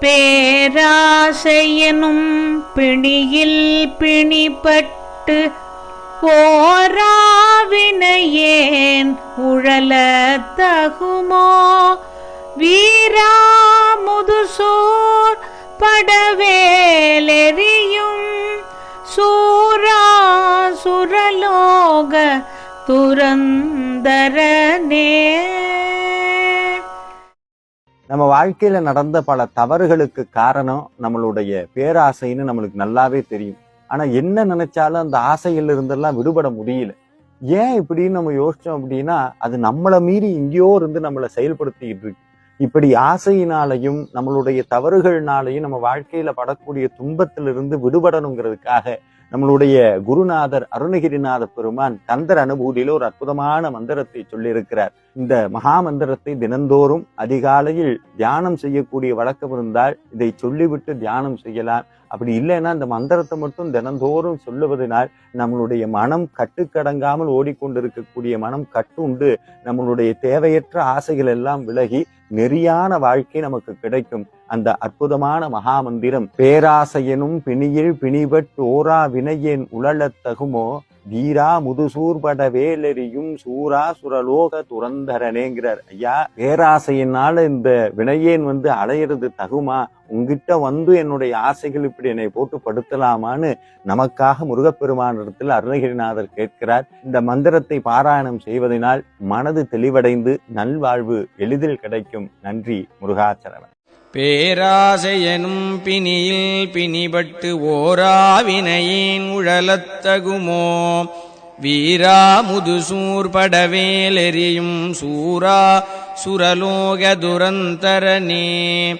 பேராசையெனும் பிணியில் பிணிப்பட்டு ஓராவினையேன் உழலத் தகுமோ வீரா முதுசூர் படவேலெறியும் சூரா சுரலோக துரந்தரனே. நம்ம வாழ்க்கையில நடந்த பல தவறுகளுக்கு காரணம் நம்மளுடைய பேராசைன்னு நம்மளுக்கு நல்லாவே தெரியும். ஆனா என்ன நினைச்சாலும் அந்த ஆசையில இருந்தெல்லாம் விடுபட முடியல. ஏன் இப்படின்னு நம்ம யோசிச்சோம் அப்படின்னா, அது நம்மளை மீறி எங்கேயோ இருந்து நம்மளை செயல்படுத்திக்கிட்டு இருக்கு. இப்படி ஆசையினாலையும் நம்மளுடைய தவறுகள்னாலையும் நம்ம வாழ்க்கையில படக்கூடிய துன்பத்திலிருந்து விடுபடணுங்கிறதுக்காக நம்மளுடைய குருநாதர் அருணகிரிநாத பெருமான் கந்தர் அனுபூதியில ஒரு அற்புதமான மந்திரத்தை சொல்லியிருக்கிறார். இந்த மகா மந்திரத்தை தினந்தோறும் அதிகாலையில் தியானம் செய்யக்கூடிய வழக்கம் இருந்தால் இதை சொல்லிவிட்டு தியானம் செய்யலாம். அப்படி இல்லைன்னா இந்த மந்திரத்தை மட்டும் தினந்தோறும் சொல்லுவதனால் நம்மளுடைய மனம் கட்டுக்கடங்காமல் ஓடிக்கொண்டிருக்கக்கூடிய மனம் கட்டுண்டு நம்மளுடைய தேவையற்ற ஆசைகள் எல்லாம் விலகி நெறியான வாழ்க்கை நமக்கு கிடைக்கும். அந்த அற்புதமான மகா மந்திரம் பேராசையனும் பிணியில் பிணிபட் ஓரா வினையேன் உழலத் தகுமோ வீரா முதுசூர்பட வேலெறியும் சூரா சுரலோக துரந்தரனேங்கிறார். ஐயா, பேராசையினால இந்த வினையேன் அலையிறது தகுமா? உங்ககிட்ட என்னுடைய ஆசைகள் இப்படி என்னை போட்டு படுத்தலாமான்னு நமக்காக முருகப்பெருமானிடத்தில் அருணகிரிநாதர் கேட்கிறார். இந்த மந்திரத்தை பாராயணம் செய்வதனால் மனது தெளிவடைந்து நல்வாழ்வு எளிதில் கிடைக்கும். நன்றி முருகாச்சரணம். பேராசையனும் பிணியில் பிணிபட்டு ஓராவினையேன் உழலத் தகுமோ வீரா முதுசூர் படவேலெறியும் சூரா சுரலோக துரந்தரனே.